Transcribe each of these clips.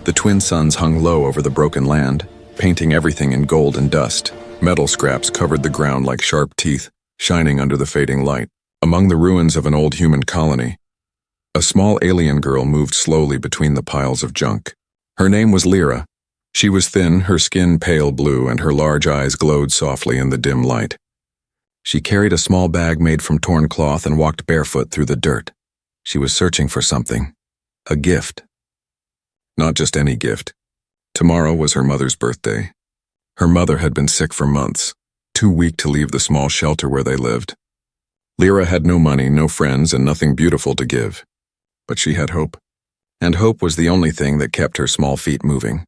The twin suns hung low over the broken land, painting everything in gold and dust. Metal scraps covered the ground like sharp teeth, shining under the fading light. Among the ruins of an old human colony, a small alien girl moved slowly between the piles of junk. Her name was Lyra. She was thin, her skin pale blue, and her large eyes glowed softly in the dim light. She carried a small bag made from torn cloth and walked barefoot through the dirt. She was searching for something. A gift. Not just any gift. Tomorrow was her mother's birthday. Her mother had been sick for months, too weak to leave the small shelter where they lived. Lyra had no money, no friends, and nothing beautiful to give. But she had hope. And hope was the only thing that kept her small feet moving.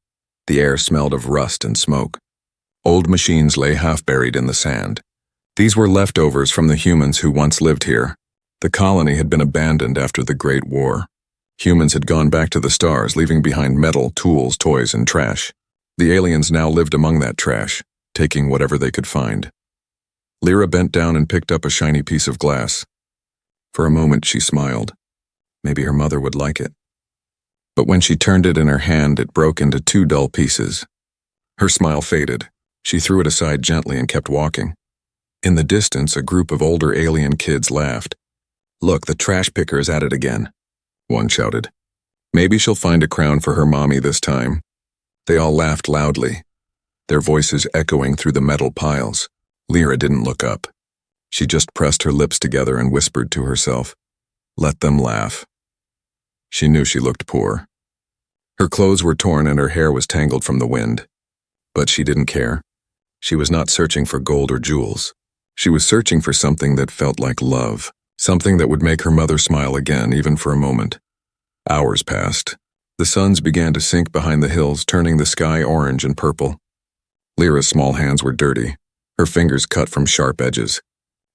The air smelled of rust and smoke. Old machines lay half buried in the sand. These were leftovers from the humans who once lived here. The colony had been abandoned after the Great War. Humans had gone back to the stars, leaving behind metal, tools, toys, and trash. The aliens now lived among that trash, taking whatever they could find. Lyra bent down and picked up a shiny piece of glass. For a moment she smiled. Maybe her mother would like it. But when she turned it in her hand, it broke into 2 dull pieces. Her smile faded. She threw it aside gently and kept walking. In the distance, a group of older alien kids laughed. "Look, the trash picker is at it again," one shouted. "Maybe she'll find a crown for her mommy this time." They all laughed loudly, their voices echoing through the metal piles. Lyra didn't look up. She just pressed her lips together and whispered to herself, "Let them laugh." She knew she looked poor. Her clothes were torn and her hair was tangled from the wind. But she didn't care. She was not searching for gold or jewels. She was searching for something that felt like love, something that would make her mother smile again, even for a moment. Hours passed. The suns began to sink behind the hills, turning the sky orange and purple. Lyra's small hands were dirty, her fingers cut from sharp edges.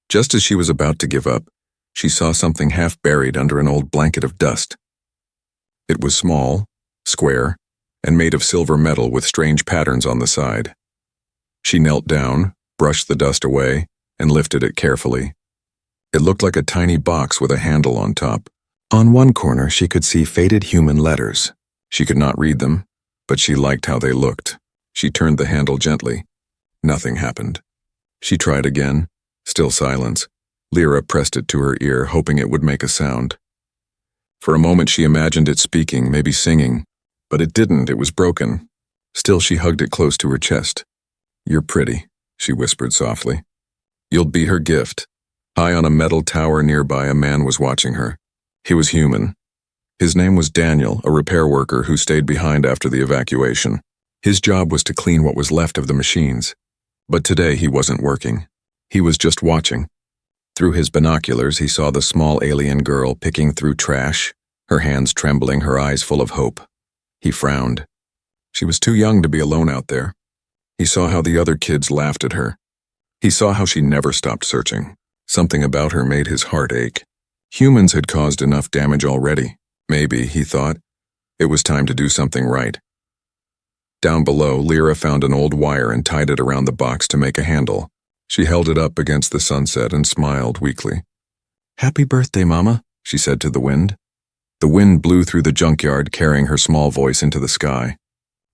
Just as she was about to give up, she saw something half buried under an old blanket of dust. It was small, square, and made of silver metal with strange patterns on the side. She knelt down, brushed the dust away, and lifted it carefully. It looked like a tiny box with a handle on top. On one corner, she could see faded human letters. She could not read them, but she liked how they looked. She turned the handle gently. Nothing happened. She tried again. Still silence. Lyra pressed it to her ear, hoping it would make a sound. For a moment she imagined it speaking, maybe singing, but it didn't, it was broken. Still she hugged it close to her chest. "You're pretty," she whispered softly. "You'll be her gift." High on a metal tower nearby, a man was watching her. He was human. His name was Daniel, a repair worker who stayed behind after the evacuation. His job was to clean what was left of the machines. But today he wasn't working. He was just watching. Through his binoculars, he saw the small alien girl picking through trash, her hands trembling, her eyes full of hope. He frowned. She was too young to be alone out there. He saw how the other kids laughed at her. He saw how she never stopped searching. Something about her made his heart ache. Humans had caused enough damage already. Maybe, he thought, it was time to do something right. Down below, Lyra found an old wire and tied it around the box to make a handle. She held it up against the sunset and smiled weakly. "Happy birthday, Mama," she said to the wind. The wind blew through the junkyard, carrying her small voice into the sky.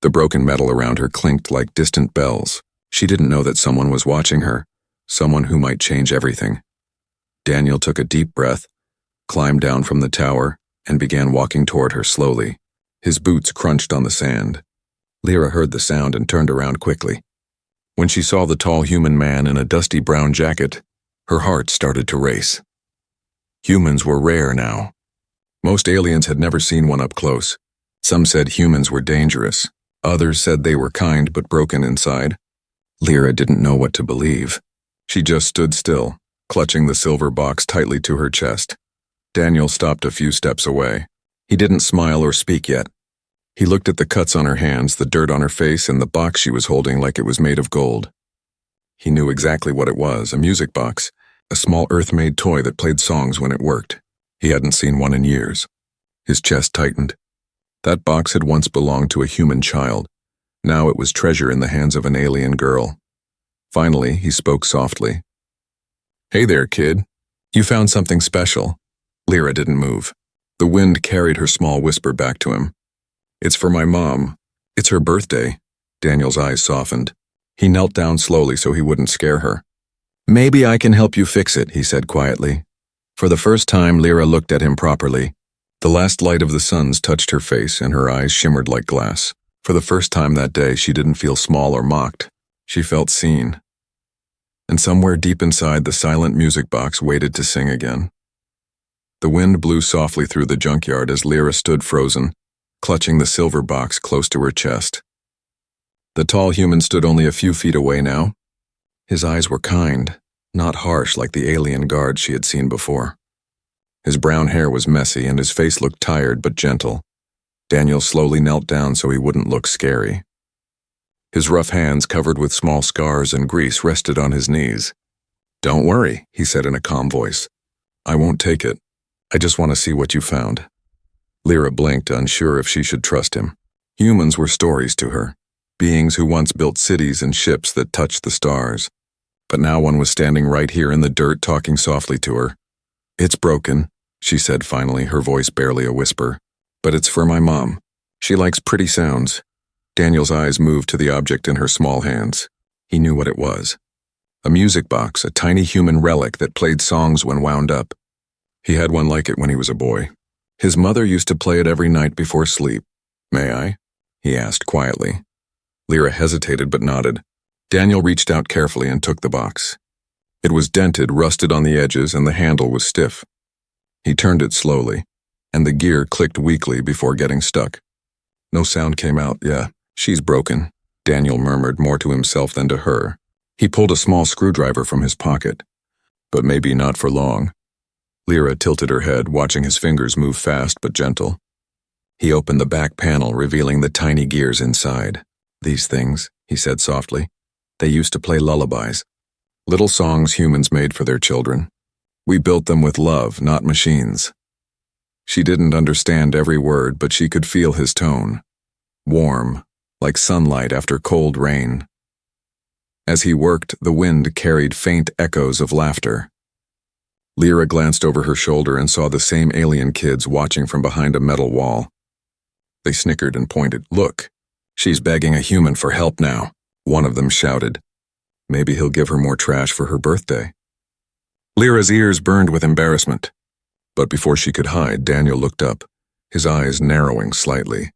The broken metal around her clinked like distant bells. She didn't know that someone was watching her, someone who might change everything. Daniel took a deep breath, climbed down from the tower, and began walking toward her slowly. His boots crunched on the sand. Lyra heard the sound and turned around quickly. When she saw the tall human man in a dusty brown jacket, her heart started to race. Humans were rare now. Most aliens had never seen one up close. Some said humans were dangerous. Others said they were kind but broken inside. Lyra didn't know what to believe. She just stood still, clutching the silver box tightly to her chest. Daniel stopped a few steps away. He didn't smile or speak yet. He looked at the cuts on her hands, the dirt on her face, and the box she was holding like it was made of gold. He knew exactly what it was, a music box, a small earth-made toy that played songs when it worked. He hadn't seen one in years. His chest tightened. That box had once belonged to a human child. Now it was treasure in the hands of an alien girl. Finally, he spoke softly. "Hey there, kid. You found something special." Lyra didn't move. The wind carried her small whisper back to him. It's for my mom. It's her birthday. Daniel's eyes softened. He knelt down slowly so he wouldn't scare her. Maybe I can help you fix it, he said quietly. For the first time, Lyra looked at him properly. The last light of the suns touched her face and her eyes shimmered like glass. For the first time that day, she didn't feel small or mocked. She felt seen. And somewhere deep inside, the silent music box waited to sing again. The wind blew softly through the junkyard as Lyra stood frozen, clutching the silver box close to her chest. The tall human stood only a few feet away now. His eyes were kind, not harsh like the alien guard she had seen before. His brown hair was messy and his face looked tired but gentle. Daniel slowly knelt down so he wouldn't look scary. His rough hands, covered with small scars and grease, rested on his knees. Don't worry, he said in a calm voice. I won't take it. I just want to see what you found. Lyra blinked, unsure if she should trust him. Humans were stories to her, beings who once built cities and ships that touched the stars. But now one was standing right here in the dirt talking softly to her. It's broken, she said finally, her voice barely a whisper. But it's for my mom. She likes pretty sounds. Daniel's eyes moved to the object in her small hands. He knew what it was. A music box, a tiny human relic that played songs when wound up. He had one like it when he was a boy. His mother used to play it every night before sleep. May I? He asked quietly. Lyra hesitated but nodded. Daniel reached out carefully and took the box. It was dented, rusted on the edges, and the handle was stiff. He turned it slowly, and the gear clicked weakly before getting stuck. No sound came out. Yeah, she's broken, Daniel murmured more to himself than to her. He pulled a small screwdriver from his pocket. But maybe not for long. Lyra tilted her head, watching his fingers move fast but gentle. He opened the back panel, revealing the tiny gears inside. These things, he said softly, they used to play lullabies. Little songs humans made for their children. We built them with love, not machines. She didn't understand every word, but she could feel his tone. Warm, like sunlight after cold rain. As he worked, the wind carried faint echoes of laughter. Lyra glanced over her shoulder and saw the same alien kids watching from behind a metal wall. They snickered and pointed. Look, she's begging a human for help now, one of them shouted. Maybe he'll give her more trash for her birthday. Lyra's ears burned with embarrassment. But before she could hide, Daniel looked up, his eyes narrowing slightly.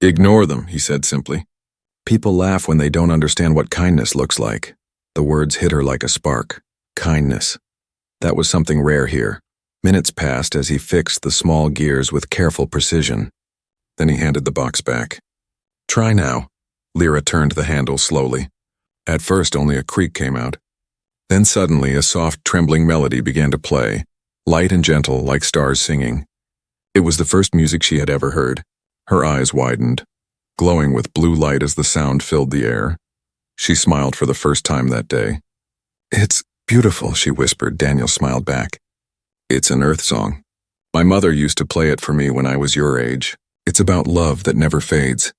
Ignore them, he said simply. People laugh when they don't understand what kindness looks like. The words hit her like a spark. Kindness. That was something rare here. Minutes passed as he fixed the small gears with careful precision. Then he handed the box back. Try now. Lyra turned the handle slowly. At first, only a creak came out. Then suddenly, a soft, trembling melody began to play, light and gentle, like stars singing. It was the first music she had ever heard. Her eyes widened, glowing with blue light as the sound filled the air. She smiled for the first time that day. It's beautiful, she whispered. Daniel smiled back. It's an earth song. My mother used to play it for me when I was your age. It's about love that never fades.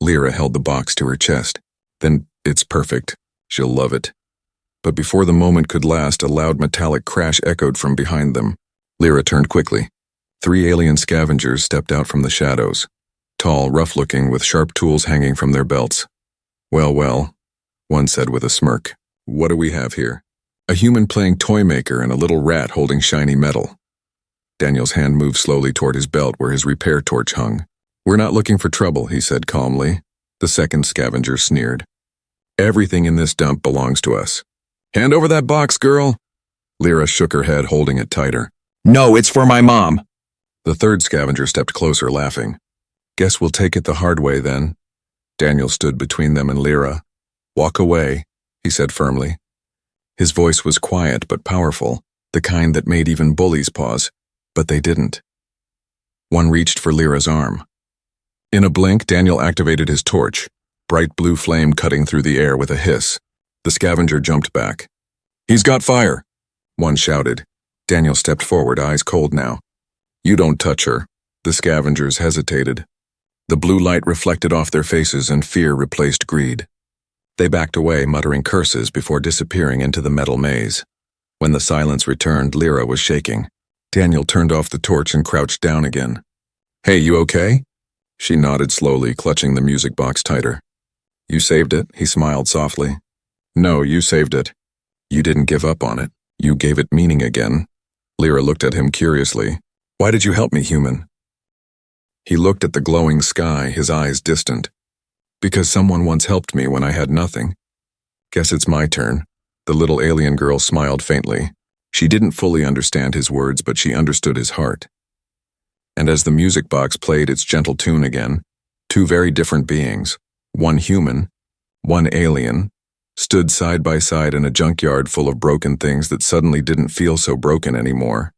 Lyra held the box to her chest. Then it's perfect. She'll love it. But before the moment could last, a loud metallic crash echoed from behind them. Lyra turned quickly. 3 alien scavengers stepped out from the shadows. Tall, rough-looking, with sharp tools hanging from their belts. Well, one said with a smirk. What do we have here? A human playing toy maker and a little rat holding shiny metal. Daniel's hand moved slowly toward his belt where his repair torch hung. We're not looking for trouble, he said calmly. The second scavenger sneered. Everything in this dump belongs to us. Hand over that box, girl. Lyra shook her head, holding it tighter. No, it's for my mom. The third scavenger stepped closer, laughing. Guess we'll take it the hard way then. Daniel stood between them and Lyra. Walk away, he said firmly. His voice was quiet but powerful, the kind that made even bullies pause, but they didn't. One reached for Lyra's arm. In a blink, Daniel activated his torch, bright blue flame cutting through the air with a hiss. The scavenger jumped back. He's got fire, one shouted. Daniel stepped forward, eyes cold now. You don't touch her. The scavengers hesitated. The blue light reflected off their faces and fear replaced greed. They backed away, muttering curses before disappearing into the metal maze. When the silence returned, Lyra was shaking. Daniel turned off the torch and crouched down again. Hey, you okay? She nodded slowly, clutching the music box tighter. You saved it, he smiled softly. No, you saved it. You didn't give up on it. You gave it meaning again. Lyra looked at him curiously. Why did you help me, human? He looked at the glowing sky, his eyes distant. Because someone once helped me when I had nothing. Guess it's my turn. The little alien girl smiled faintly. She didn't fully understand his words, but she understood his heart. And as the music box played its gentle tune again, two very different beings, one human, one alien, stood side by side in a junkyard full of broken things that suddenly didn't feel so broken anymore.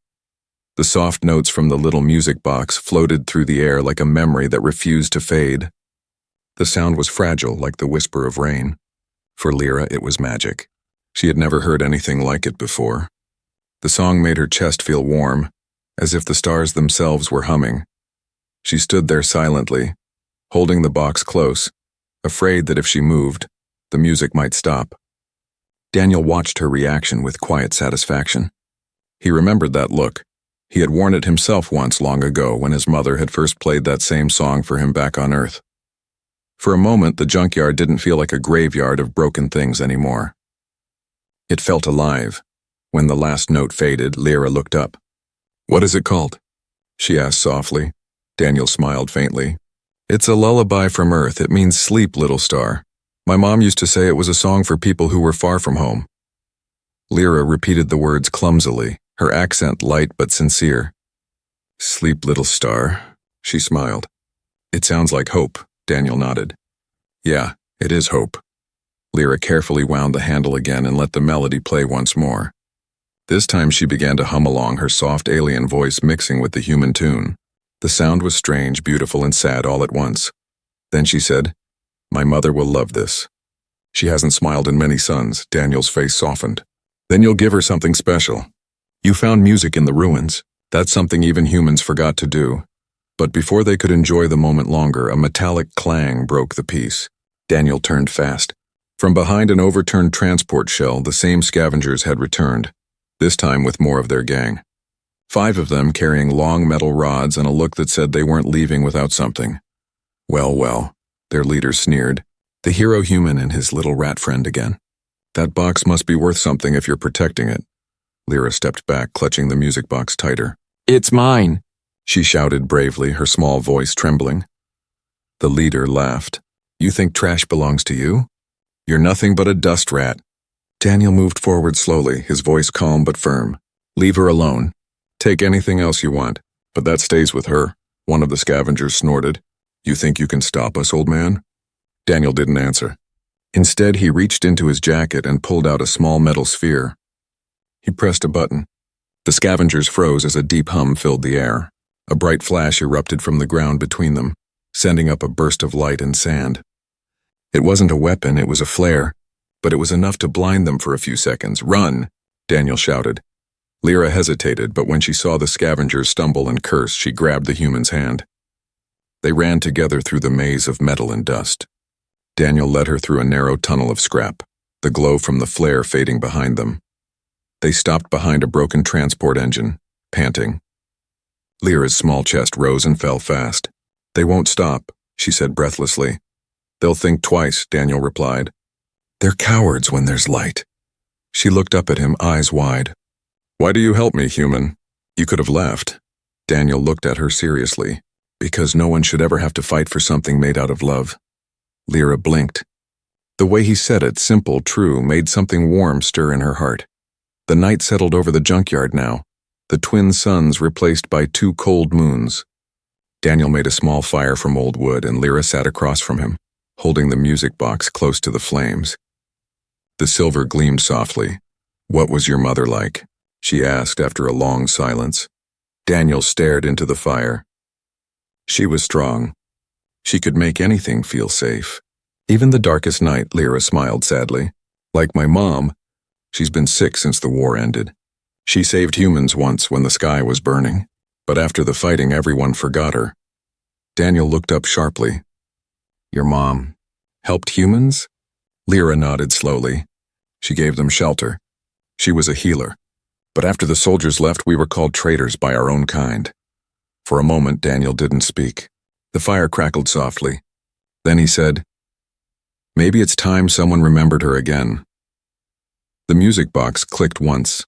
The soft notes from the little music box floated through the air like a memory that refused to fade. The sound was fragile, like the whisper of rain. For Lyra, it was magic. She had never heard anything like it before. The song made her chest feel warm, as if the stars themselves were humming. She stood there silently, holding the box close, afraid that if she moved, the music might stop. Daniel watched her reaction with quiet satisfaction. He remembered that look. He had worn it himself once long ago when his mother had first played that same song for him back on Earth. For a moment, the junkyard didn't feel like a graveyard of broken things anymore. It felt alive. When the last note faded, Lyra looked up. What is it called? She asked softly. Daniel smiled faintly. It's a lullaby from Earth. It means sleep, little star. My mom used to say it was a song for people who were far from home. Lyra repeated the words clumsily, her accent light but sincere. Sleep, little star, she smiled. It sounds like hope, Daniel nodded. Yeah, it is hope. Lyra carefully wound the handle again and let the melody play once more. This time she began to hum along, her soft alien voice mixing with the human tune. The sound was strange, beautiful, and sad all at once. Then she said, My mother will love this. She hasn't smiled in many suns. Daniel's face softened. Then you'll give her something special. You found music in the ruins. That's something even humans forgot to do. But before they could enjoy the moment longer, a metallic clang broke the peace. Daniel turned fast. From behind an overturned transport shell, the same scavengers had returned, this time with more of their gang. 5 of them carrying long metal rods and a look that said they weren't leaving without something. Well, their leader sneered. The hero human and his little rat friend again. That box must be worth something if you're protecting it. Lyra stepped back, clutching the music box tighter. It's mine, she shouted bravely, her small voice trembling. The leader laughed. You think trash belongs to you? You're nothing but a dust rat. Daniel moved forward slowly, his voice calm but firm. Leave her alone. Take anything else you want, but that stays with her, one of the scavengers snorted. You think you can stop us, old man? Daniel didn't answer. Instead, he reached into his jacket and pulled out a small metal sphere. He pressed a button. The scavengers froze as a deep hum filled the air. A bright flash erupted from the ground between them, sending up a burst of light and sand. It wasn't a weapon, it was a flare, but it was enough to blind them for a few seconds. Run! Daniel shouted. Lyra hesitated, but when she saw the scavengers stumble and curse, she grabbed the human's hand. They ran together through the maze of metal and dust. Daniel led her through a narrow tunnel of scrap, the glow from the flare fading behind them. They stopped behind a broken transport engine, panting. Lyra's small chest rose and fell fast. They won't stop, she said breathlessly. They'll think twice, Daniel replied. They're cowards when there's light. She looked up at him, eyes wide. Why do you help me, human? You could have left. Daniel looked at her seriously. Because no one should ever have to fight for something made out of love. Lyra blinked. The way he said it, simple, true, made something warm stir in her heart. The night settled over the junkyard now, the twin suns replaced by 2 cold moons. Daniel made a small fire from old wood, and Lyra sat across from him, holding the music box close to the flames. The silver gleamed softly. What was your mother like? She asked after a long silence. Daniel stared into the fire. She was strong. She could make anything feel safe. Even the darkest night, Lyra smiled sadly. Like my mom, she's been sick since the war ended. She saved humans once when the sky was burning, but after the fighting everyone forgot her. Daniel looked up sharply. Your mom helped humans? Lyra nodded slowly. She gave them shelter. She was a healer. But after the soldiers left, we were called traitors by our own kind. For a moment, Daniel didn't speak. The fire crackled softly. Then he said, "Maybe it's time someone remembered her again." The music box clicked once,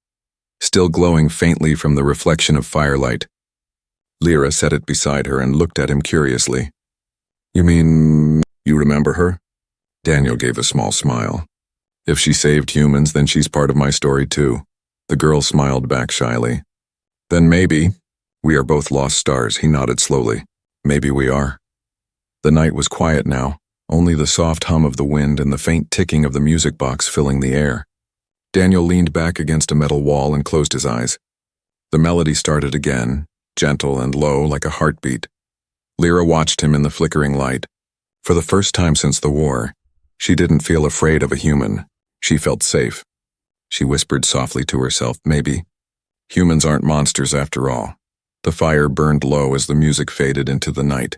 still glowing faintly from the reflection of firelight. Lyra set it beside her and looked at him curiously. "You mean, you remember her?" Daniel gave a small smile. "If she saved humans, then she's part of my story too." The girl smiled back shyly. "Then maybe, we are both lost stars," he nodded slowly. "Maybe we are." The night was quiet now, only the soft hum of the wind and the faint ticking of the music box filling the air. Daniel leaned back against a metal wall and closed his eyes. The melody started again, gentle and low like a heartbeat. Lyra watched him in the flickering light. For the first time since the war, she didn't feel afraid of a human. She felt safe. She whispered softly to herself, "Maybe humans aren't monsters after all." The fire burned low as the music faded into the night.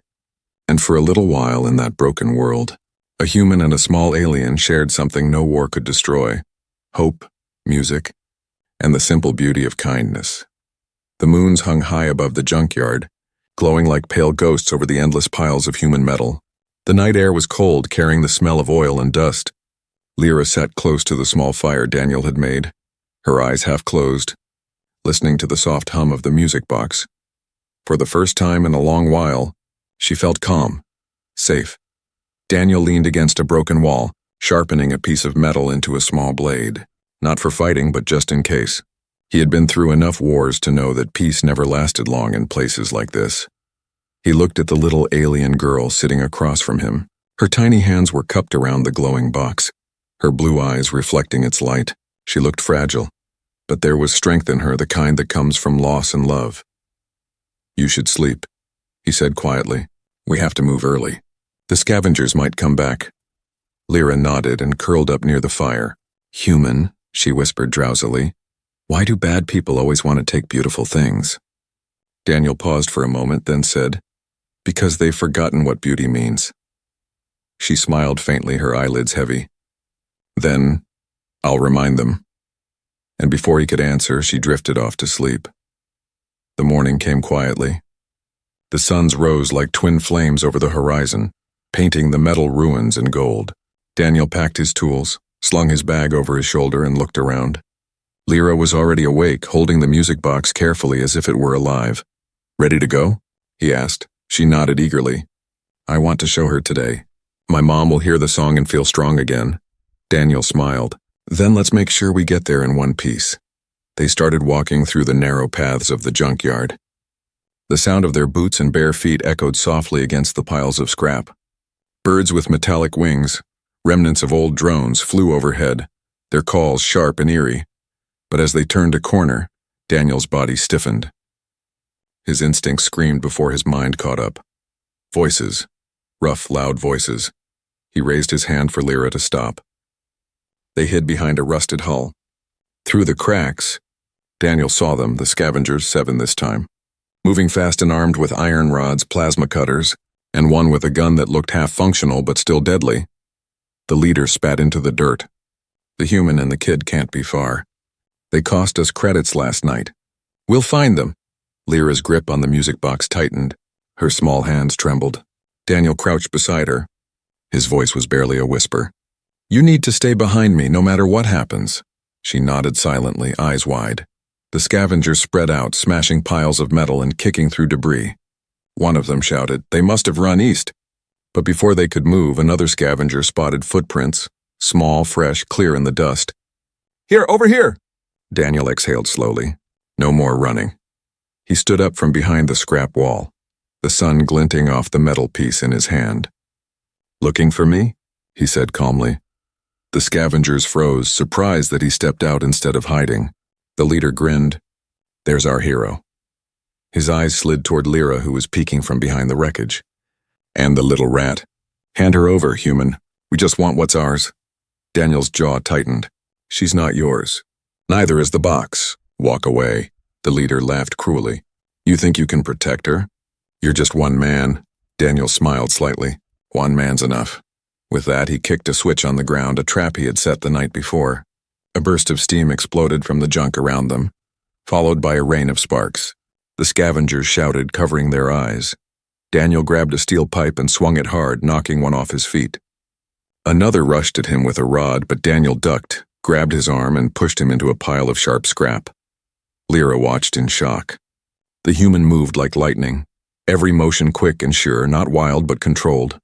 And for a little while in that broken world, a human and a small alien shared something no war could destroy: hope, music, and the simple beauty of kindness. The moons hung high above the junkyard, glowing like pale ghosts over the endless piles of human metal. The night air was cold, carrying the smell of oil and dust. Lyra sat close to the small fire Daniel had made, her eyes half closed, listening to the soft hum of the music box. For the first time in a long while, she felt calm, safe. Daniel leaned against a broken wall, sharpening a piece of metal into a small blade. Not for fighting, but just in case. He had been through enough wars to know that peace never lasted long in places like this. He looked at the little alien girl sitting across from him. Her tiny hands were cupped around the glowing box, her blue eyes reflecting its light. She looked fragile, but there was strength in her, the kind that comes from loss and love. "You should sleep," he said quietly. "We have to move early. The scavengers might come back." Lyra nodded and curled up near the fire. "Human," she whispered drowsily. "Why do bad people always want to take beautiful things?" Daniel paused for a moment, then said, "Because they've forgotten what beauty means." She smiled faintly, her eyelids heavy. "Then, I'll remind them." And before he could answer, she drifted off to sleep. The morning came quietly. The suns rose like twin flames over the horizon, painting the metal ruins in gold. Daniel packed his tools, slung his bag over his shoulder, and looked around. Lyra was already awake, holding the music box carefully as if it were alive. "Ready to go?" he asked. She nodded eagerly. "I want to show her today. My mom will hear the song and feel strong again." Daniel smiled. "Then let's make sure we get there in one piece." They started walking through the narrow paths of the junkyard. The sound of their boots and bare feet echoed softly against the piles of scrap. Birds with metallic wings, remnants of old drones, flew overhead, their calls sharp and eerie. But as they turned a corner, Daniel's body stiffened. His instincts screamed before his mind caught up. Voices. Rough, loud voices. He raised his hand for Lyra to stop. They hid behind a rusted hull. Through the cracks, Daniel saw them, the scavengers, 7 this time, moving fast and armed with iron rods, plasma cutters, and one with a gun that looked half-functional but still deadly. The leader spat into the dirt. "The human and the kid can't be far. They cost us credits last night. We'll find them." Lyra's grip on the music box tightened. Her small hands trembled. Daniel crouched beside her. His voice was barely a whisper. "You need to stay behind me no matter what happens." She nodded silently, eyes wide. The scavengers spread out, smashing piles of metal and kicking through debris. One of them shouted, "They must have run east." But before they could move, another scavenger spotted footprints, small, fresh, clear in the dust. "Here, over here!" Daniel exhaled slowly. No more running. He stood up from behind the scrap wall, the sun glinting off the metal piece in his hand. "Looking for me?" he said calmly. The scavengers froze, surprised that he stepped out instead of hiding. The leader grinned. "There's our hero." His eyes slid toward Lyra, who was peeking from behind the wreckage. "And the little rat. Hand her over, human. We just want what's ours." Daniel's jaw tightened. "She's not yours. Neither is the box. Walk away." The leader laughed cruelly. "You think you can protect her? You're just one man." Daniel smiled slightly. "One man's enough." With that, he kicked a switch on the ground, a trap he had set the night before. A burst of steam exploded from the junk around them, followed by a rain of sparks. The scavengers shouted, covering their eyes. Daniel grabbed a steel pipe and swung it hard, knocking one off his feet. Another rushed at him with a rod, but Daniel ducked, grabbed his arm, and pushed him into a pile of sharp scrap. Lyra watched in shock. The human moved like lightning, every motion quick and sure, not wild but controlled.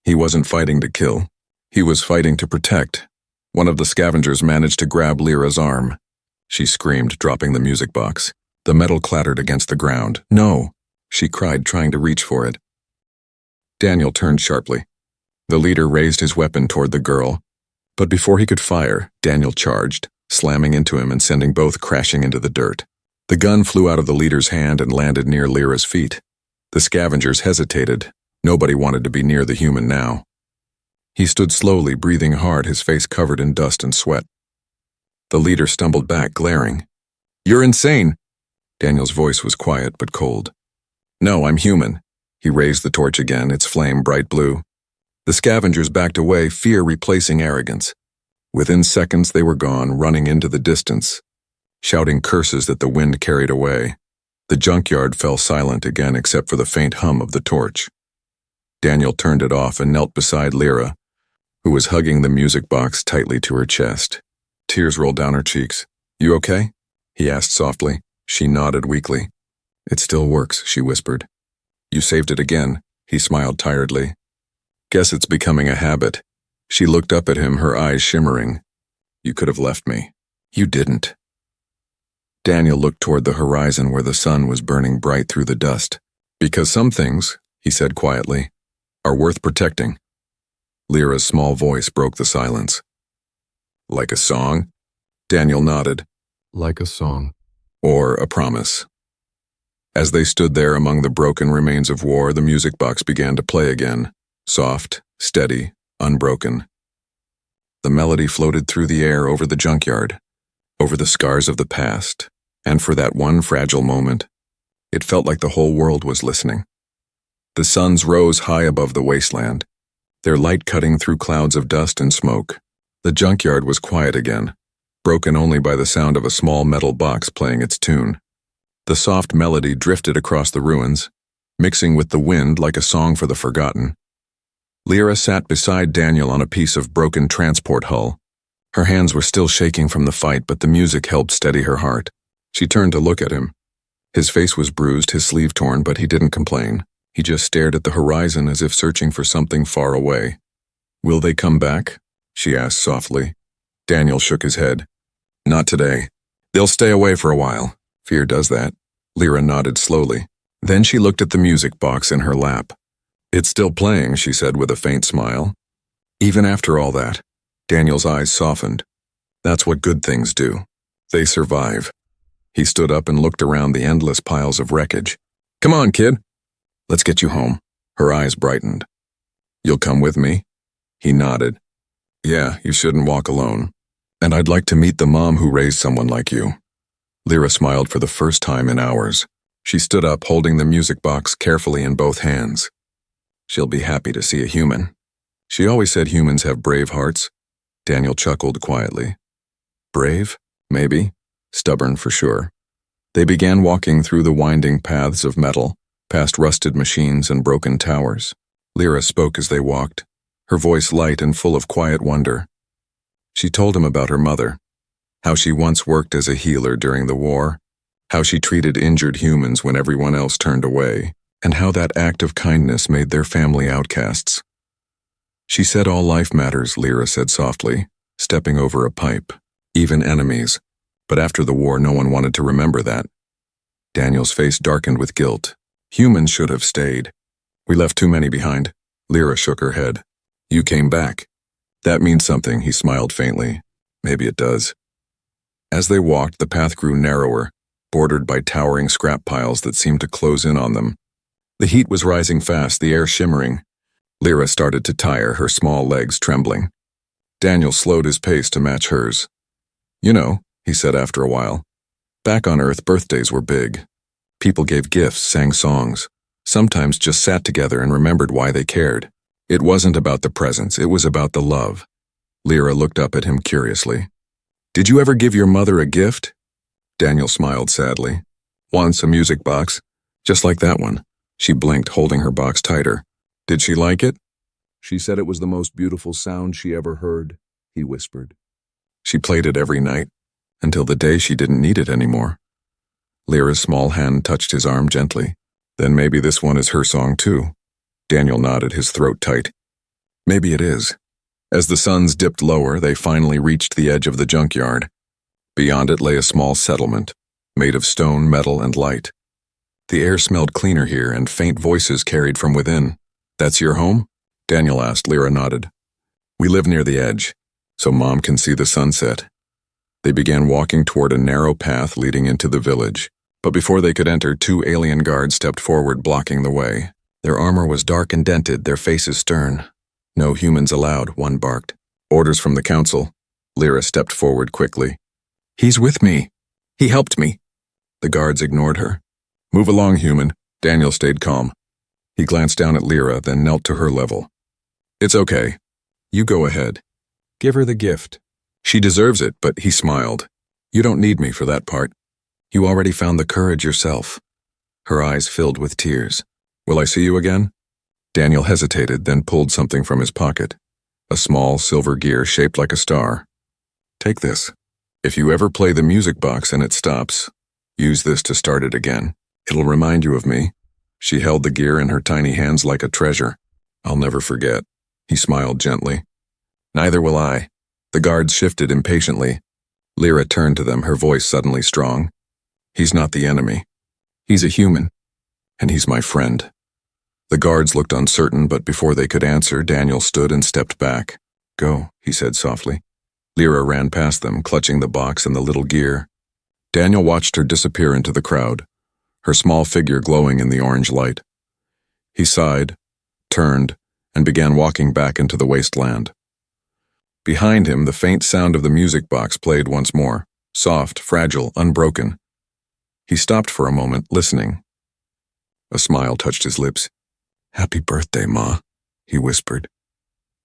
He wasn't fighting to kill. He was fighting to protect. One of the scavengers managed to grab Lyra's arm. She screamed, dropping the music box. The metal clattered against the ground. "No!" she cried, trying to reach for it. Daniel turned sharply. The leader raised his weapon toward the girl, but before he could fire, Daniel charged, slamming into him and sending both crashing into the dirt. The gun flew out of the leader's hand and landed near Lyra's feet. The scavengers hesitated. Nobody wanted to be near the human now. He stood slowly, breathing hard, his face covered in dust and sweat. The leader stumbled back, glaring. "You're insane!" Daniel's voice was quiet but cold. "No, I'm human." He raised the torch again, its flame bright blue. The scavengers backed away, fear replacing arrogance. Within seconds they were gone, running into the distance, shouting curses that the wind carried away. The junkyard fell silent again except for the faint hum of the torch. Daniel turned it off and knelt beside Lyra, who was hugging the music box tightly to her chest. Tears rolled down her cheeks. "You okay?" he asked softly. She nodded weakly. "It still works," she whispered. "You saved it again," he smiled tiredly. "Guess it's becoming a habit." She looked up at him, her eyes shimmering. "You could have left me." "You didn't." Daniel looked toward the horizon where the sun was burning bright through the dust. "Because some things," he said quietly, "are worth protecting." Lyra's small voice broke the silence. "Like a song?" Daniel nodded. "Like a song. Or a promise." As they stood there among the broken remains of war, the music box began to play again, soft, steady, unbroken. The melody floated through the air over the junkyard, over the scars of the past, and for that one fragile moment, it felt like the whole world was listening. The suns rose high above the wasteland, their light cutting through clouds of dust and smoke. The junkyard was quiet again, broken only by the sound of a small metal box playing its tune. The soft melody drifted across the ruins, mixing with the wind like a song for the forgotten. Lyra sat beside Daniel on a piece of broken transport hull. Her hands were still shaking from the fight, but the music helped steady her heart. She turned to look at him. His face was bruised, his sleeve torn, but he didn't complain. He just stared at the horizon as if searching for something far away. "Will they come back?" she asked softly. Daniel shook his head. "Not today. They'll stay away for a while. Fear does that." Lyra nodded slowly. Then she looked at the music box in her lap. "It's still playing," she said with a faint smile. "Even after all that." Daniel's eyes softened. "That's what good things do. They survive." He stood up and looked around the endless piles of wreckage. "Come on, kid. Let's get you home." Her eyes brightened. "You'll come with me?" He nodded. "Yeah, you shouldn't walk alone. And I'd like to meet the mom who raised someone like you." Lyra smiled for the first time in hours. She stood up, holding the music box carefully in both hands. "She'll be happy to see a human." She always said humans have brave hearts. Daniel chuckled quietly. Brave? Maybe. Stubborn for sure. They began walking through the winding paths of metal, past rusted machines and broken towers. Lyra spoke as they walked, her voice light and full of quiet wonder. She told him about her mother, how she once worked as a healer during the war, how she treated injured humans when everyone else turned away, and how that act of kindness made their family outcasts. "She said all life matters," Lyra said softly, stepping over a pipe. "Even enemies. But after the war, no one wanted to remember that." Daniel's face darkened with guilt. "Humans should have stayed. We left too many behind." Lyra shook her head. "You came back. That means something," he smiled faintly. "Maybe it does." As they walked, the path grew narrower, bordered by towering scrap piles that seemed to close in on them. The heat was rising fast, the air shimmering. Lyra started to tire, her small legs trembling. Daniel slowed his pace to match hers. "You know," he said after a while, "back on Earth, birthdays were big. People gave gifts, sang songs, sometimes just sat together and remembered why they cared. It wasn't about the presents, it was about the love." Lyra looked up at him curiously. "Did you ever give your mother a gift?" Daniel smiled sadly. "Once, a music box, just like that one. She blinked, holding her box tighter. Did she like it? She said it was the most beautiful sound she ever heard, he whispered. She played it every night, until the day she didn't need it anymore. Lyra's small hand touched his arm gently. Then maybe this one is her song too. Daniel nodded, his throat tight. Maybe it is. As the suns dipped lower, they finally reached the edge of the junkyard. Beyond it lay a small settlement, made of stone, metal, and light. The air smelled cleaner here, and faint voices carried from within. That's your home? Daniel asked. Lyra nodded. We live near the edge, so Mom can see the sunset. They began walking toward a narrow path leading into the village. But before they could enter, 2 alien guards stepped forward, blocking the way. Their armor was dark and dented, their faces stern. No humans allowed, one barked. Orders from the council. Lyra stepped forward quickly. He's with me. He helped me. The guards ignored her. Move along, human. Daniel stayed calm. He glanced down at Lyra, then knelt to her level. It's okay. You go ahead. Give her the gift. She deserves it, but he smiled. You don't need me for that part. You already found the courage yourself. Her eyes filled with tears. Will I see you again? Daniel hesitated, then pulled something from his pocket. A small silver gear shaped like a star. Take this. If you ever play the music box and it stops, use this to start it again. It'll remind you of me. She held the gear in her tiny hands like a treasure. I'll never forget. He smiled gently. Neither will I. The guards shifted impatiently. Lyra turned to them, her voice suddenly strong. He's not the enemy. He's a human. And he's my friend. The guards looked uncertain, but before they could answer, Daniel stood and stepped back. Go, he said softly. Lyra ran past them, clutching the box and the little gear. Daniel watched her disappear into the crowd, her small figure glowing in the orange light. He sighed, turned, and began walking back into the wasteland. Behind him, the faint sound of the music box played once more, soft, fragile, unbroken. He stopped for a moment, listening. A smile touched his lips. Happy birthday, Ma, he whispered,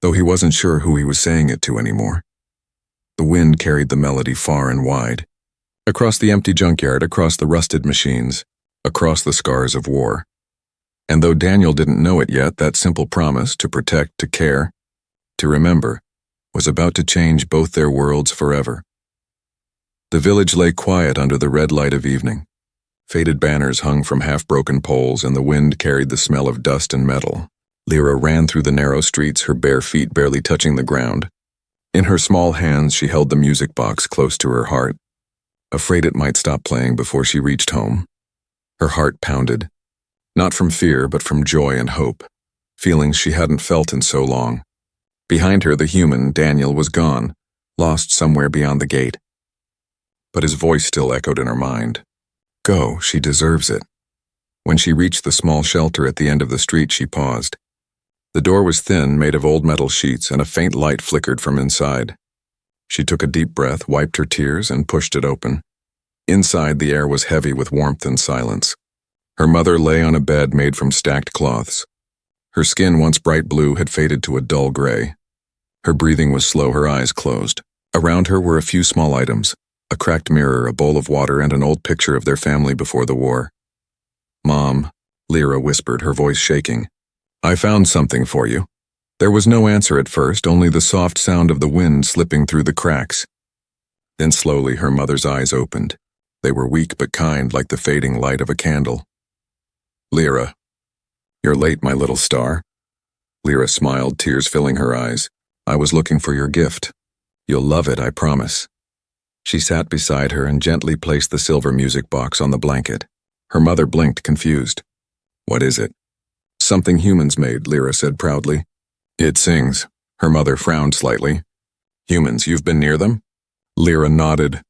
though he wasn't sure who he was saying it to anymore. The wind carried the melody far and wide, across the empty junkyard, across the rusted machines, across the scars of war. And though Daniel didn't know it yet, that simple promise to protect, to care, to remember, was about to change both their worlds forever. The village lay quiet under the red light of evening. Faded banners hung from half-broken poles, and the wind carried the smell of dust and metal. Lyra ran through the narrow streets, her bare feet barely touching the ground. In her small hands, she held the music box close to her heart, afraid it might stop playing before she reached home. Her heart pounded, not from fear, but from joy and hope, feelings she hadn't felt in so long. Behind her, the human, Daniel, was gone, lost somewhere beyond the gate. But his voice still echoed in her mind. Go, she deserves it. When she reached the small shelter at the end of the street, she paused. The door was thin, made of old metal sheets, and a faint light flickered from inside. She took a deep breath, wiped her tears, and pushed it open. Inside, the air was heavy with warmth and silence. Her mother lay on a bed made from stacked cloths. Her skin, once bright blue, had faded to a dull gray. Her breathing was slow, her eyes closed. Around her were a few small items. A cracked mirror, a bowl of water, and an old picture of their family before the war. Mom, Lyra whispered, her voice shaking. I found something for you. There was no answer at first, only the soft sound of the wind slipping through the cracks. Then slowly her mother's eyes opened. They were weak but kind, like the fading light of a candle. Lyra, you're late, my little star. Lyra smiled, tears filling her eyes. I was looking for your gift. You'll love it, I promise. She sat beside her and gently placed the silver music box on the blanket. Her mother blinked, confused. What is it? Something humans made, Lyra said proudly. It sings. Her mother frowned slightly. Humans, you've been near them? Lyra nodded.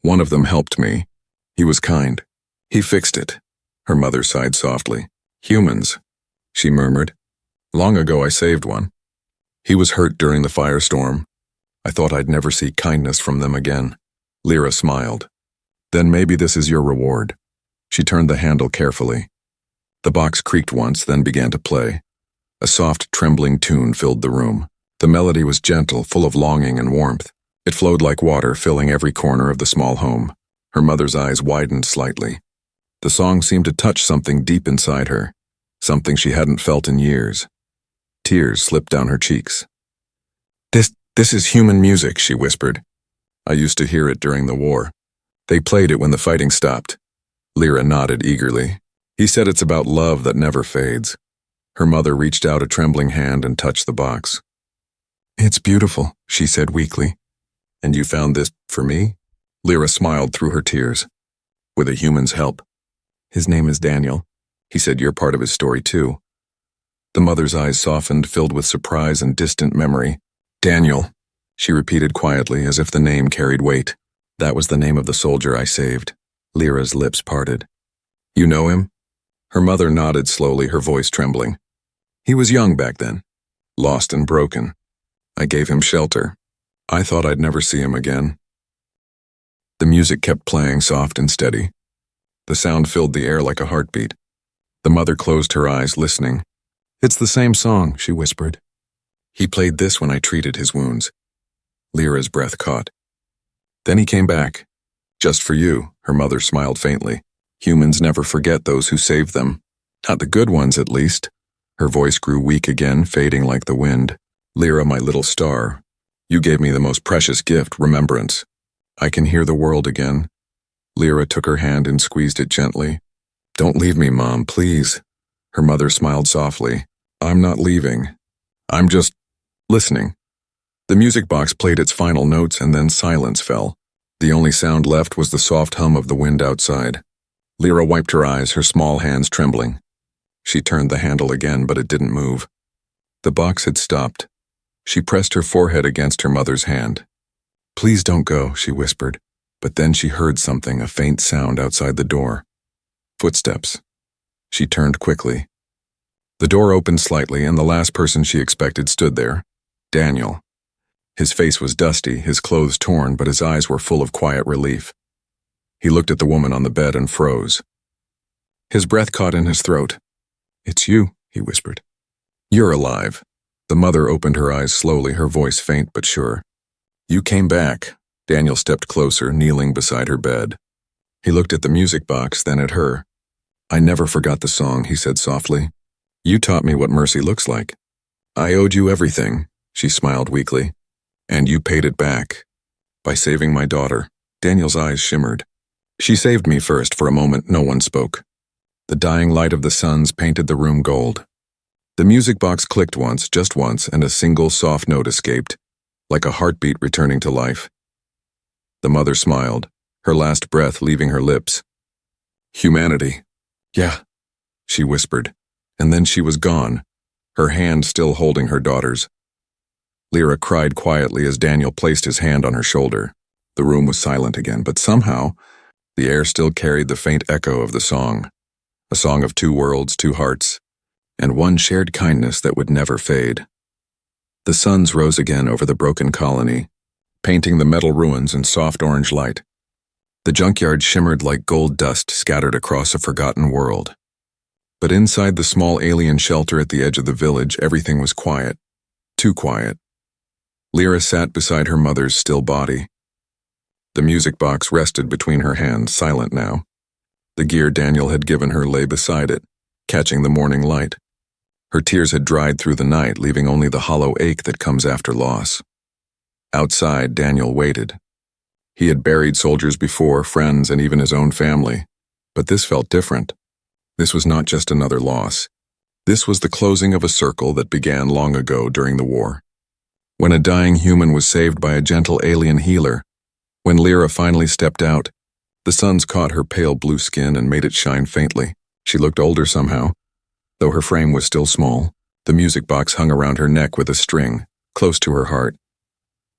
One of them helped me. He was kind. He fixed it. Her mother sighed softly. Humans, she murmured. Long ago I saved one. He was hurt during the firestorm. I thought I'd never see kindness from them again. Lyra smiled. Then maybe this is your reward. She turned the handle carefully. The box creaked once, then began to play. A soft, trembling tune filled the room. The melody was gentle, full of longing and warmth. It flowed like water, filling every corner of the small home. Her mother's eyes widened slightly. The song seemed to touch something deep inside her, something she hadn't felt in years. Tears slipped down her cheeks. This is human music, she whispered. I used to hear it during the war. They played it when the fighting stopped. Lyra nodded eagerly. He said it's about love that never fades. Her mother reached out a trembling hand and touched the box. It's beautiful, she said weakly. And you found this for me? Lyra smiled through her tears. With a human's help. His name is Daniel. He said you're part of his story too. The mother's eyes softened, filled with surprise and distant memory. Daniel, she repeated quietly, as if the name carried weight. That was the name of the soldier I saved. Lyra's lips parted. You know him? Her mother nodded slowly, her voice trembling. He was young back then, lost and broken. I gave him shelter. I thought I'd never see him again. The music kept playing, soft and steady. The sound filled the air like a heartbeat. The mother closed her eyes, listening. It's the same song, she whispered. He played this when I treated his wounds. Lyra's breath caught. Then he came back. Just for you, her mother smiled faintly. Humans never forget those who saved them. Not the good ones, at least. Her voice grew weak again, fading like the wind. Lyra, my little star, you gave me the most precious gift, remembrance. I can hear the world again. Lyra took her hand and squeezed it gently. Don't leave me, Mom, please. Her mother smiled softly. I'm not leaving. I'm just listening. The music box played its final notes and then silence fell. The only sound left was the soft hum of the wind outside. Lyra wiped her eyes, her small hands trembling. She turned the handle again, but it didn't move. The box had stopped. She pressed her forehead against her mother's hand. Please don't go, she whispered. But then she heard something, a faint sound outside the door. Footsteps. She turned quickly. The door opened slightly, and the last person she expected stood there. Daniel. His face was dusty, his clothes torn, but his eyes were full of quiet relief. He looked at the woman on the bed and froze. His breath caught in his throat. It's you, he whispered. You're alive. The mother opened her eyes slowly, her voice faint but sure. You came back. Daniel stepped closer, kneeling beside her bed. He looked at the music box, then at her. I never forgot the song, he said softly. You taught me what mercy looks like. I owed you everything, she smiled weakly. And you paid it back. By saving my daughter. Daniel's eyes shimmered. She saved me first. For a moment, no one spoke. The dying light of the suns painted the room gold. The music box clicked once, just once, and a single soft note escaped, like a heartbeat returning to life. The mother smiled, her last breath leaving her lips. Humanity. Yeah, she whispered, and then she was gone, her hand still holding her daughter's. Lyra cried quietly as Daniel placed his hand on her shoulder. The room was silent again, but somehow, the air still carried the faint echo of the song. A song of two worlds, two hearts, and one shared kindness that would never fade. The suns rose again over the broken colony, painting the metal ruins in soft orange light. The junkyard shimmered like gold dust scattered across a forgotten world. But inside the small alien shelter at the edge of the village, everything was quiet. Too quiet. Lyra sat beside her mother's still body. The music box rested between her hands, silent now. The gear Daniel had given her lay beside it, catching the morning light. Her tears had dried through the night, leaving only the hollow ache that comes after loss. Outside, Daniel waited. He had buried soldiers before, friends, and even his own family. But this felt different. This was not just another loss. This was the closing of a circle that began long ago during the war. When a dying human was saved by a gentle alien healer, when Lyra finally stepped out, the suns caught her pale blue skin and made it shine faintly. She looked older somehow. Though her frame was still small, the music box hung around her neck with a string, close to her heart.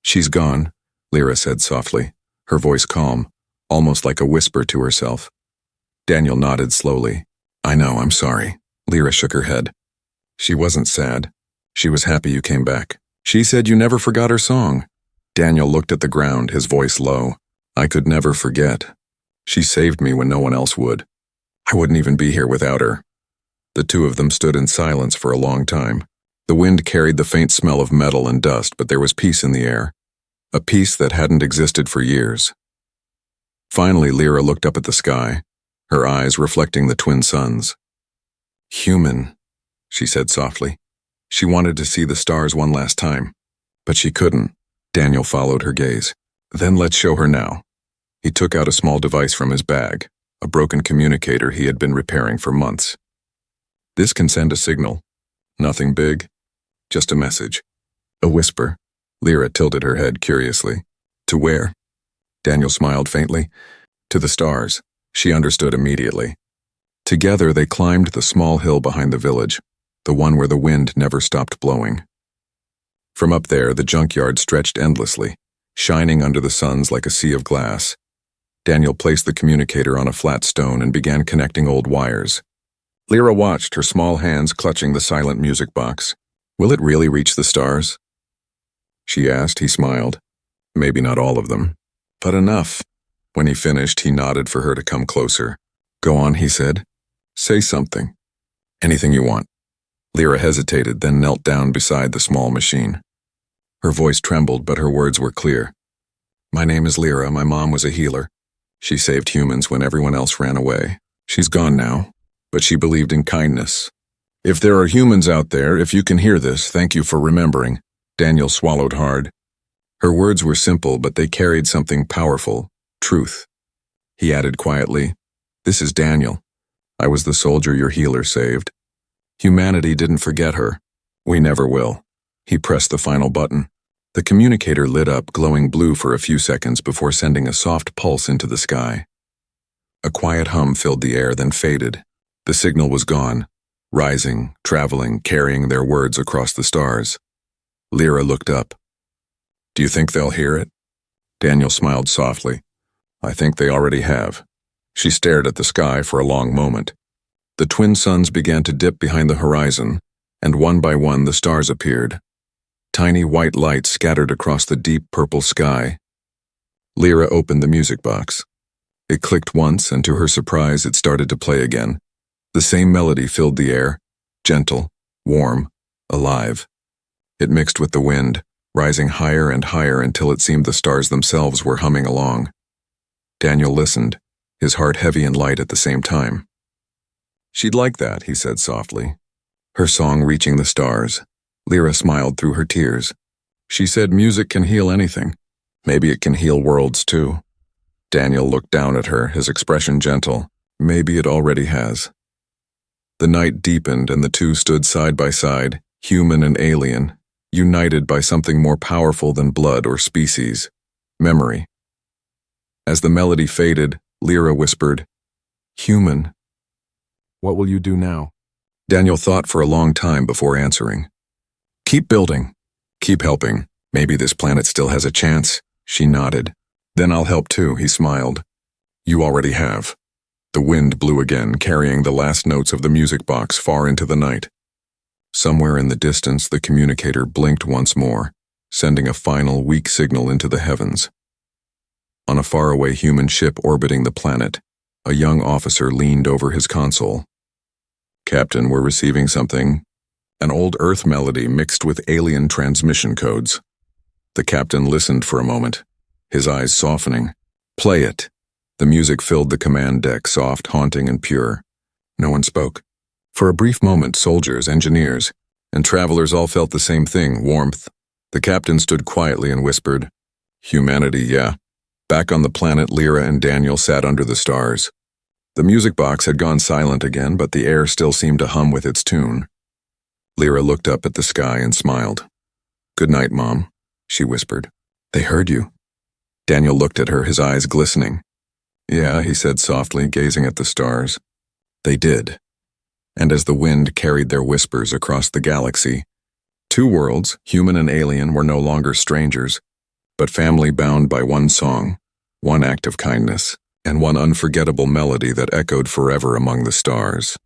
She's gone, Lyra said softly, her voice calm, almost like a whisper to herself. Daniel nodded slowly. I know, I'm sorry. Lyra shook her head. She wasn't sad. She was happy you came back. She said you never forgot her song. Daniel looked at the ground, his voice low. I could never forget. She saved me when no one else would. I wouldn't even be here without her. The two of them stood in silence for a long time. The wind carried the faint smell of metal and dust, but there was peace in the air. A peace that hadn't existed for years. Finally, Lyra looked up at the sky, her eyes reflecting the twin suns. Human, she said softly. She wanted to see the stars one last time, but she couldn't. Daniel followed her gaze. Then let's show her now. He took out a small device from his bag, a broken communicator he had been repairing for months. This can send a signal. Nothing big, just a message. A whisper. Lyra tilted her head curiously. To where? Daniel smiled faintly. To the stars. She understood immediately. Together they climbed the small hill behind the village, the one where the wind never stopped blowing. From up there, the junkyard stretched endlessly, shining under the suns like a sea of glass. Daniel placed the communicator on a flat stone and began connecting old wires. Lyra watched, her small hands clutching the silent music box. Will it really reach the stars? She asked. He smiled. Maybe not all of them, but enough. When he finished, he nodded for her to come closer. Go on, he said. Say something. Anything you want. Lyra hesitated, then knelt down beside the small machine. Her voice trembled, but her words were clear. My name is Lyra. My mom was a healer. She saved humans when everyone else ran away. She's gone now, but she believed in kindness. If there are humans out there, if you can hear this, thank you for remembering. Daniel swallowed hard. Her words were simple, but they carried something powerful. Truth. He added quietly, This is Daniel. I was the soldier your healer saved. Humanity didn't forget her. We never will. He pressed the final button. The communicator lit up, glowing blue for a few seconds before sending a soft pulse into the sky. A quiet hum filled the air, then faded. The signal was gone, rising, traveling, carrying their words across the stars. Lyra looked up. Do you think they'll hear it? Daniel smiled softly. I think they already have. She stared at the sky for a long moment. The twin suns began to dip behind the horizon, and one by one the stars appeared. Tiny white lights scattered across the deep purple sky. Lyra opened the music box. It clicked once, and to her surprise it started to play again. The same melody filled the air, gentle, warm, alive. It mixed with the wind, rising higher and higher until it seemed the stars themselves were humming along. Daniel listened, his heart heavy and light at the same time. She'd like that, he said softly. Her song reaching the stars. Lyra smiled through her tears. She said music can heal anything. Maybe it can heal worlds too. Daniel looked down at her, his expression gentle. Maybe it already has. The night deepened and the two stood side by side, human and alien, united by something more powerful than blood or species, memory. As the melody faded, Lyra whispered, Human. What will you do now? Daniel thought for a long time before answering. Keep building. Keep helping. Maybe this planet still has a chance. She nodded. Then I'll help too, he smiled. You already have. The wind blew again, carrying the last notes of the music box far into the night. Somewhere in the distance, the communicator blinked once more, sending a final weak signal into the heavens. On a faraway human ship orbiting the planet, a young officer leaned over his console. Captain, we're receiving something. An old Earth melody mixed with alien transmission codes. The captain listened for a moment, his eyes softening. Play it. The music filled the command deck, soft, haunting, and pure. No one spoke. For a brief moment, soldiers, engineers, and travelers all felt the same thing, warmth. The captain stood quietly and whispered, Humanity, yeah. Back on the planet, Lyra and Daniel sat under the stars. The music box had gone silent again, but the air still seemed to hum with its tune. Lyra looked up at the sky and smiled. Good night, Mom, she whispered. They heard you. Daniel looked at her, his eyes glistening. Yeah, he said softly, gazing at the stars. They did. And as the wind carried their whispers across the galaxy, two worlds, human and alien, were no longer strangers, but family bound by one song, one act of kindness, and one unforgettable melody that echoed forever among the stars.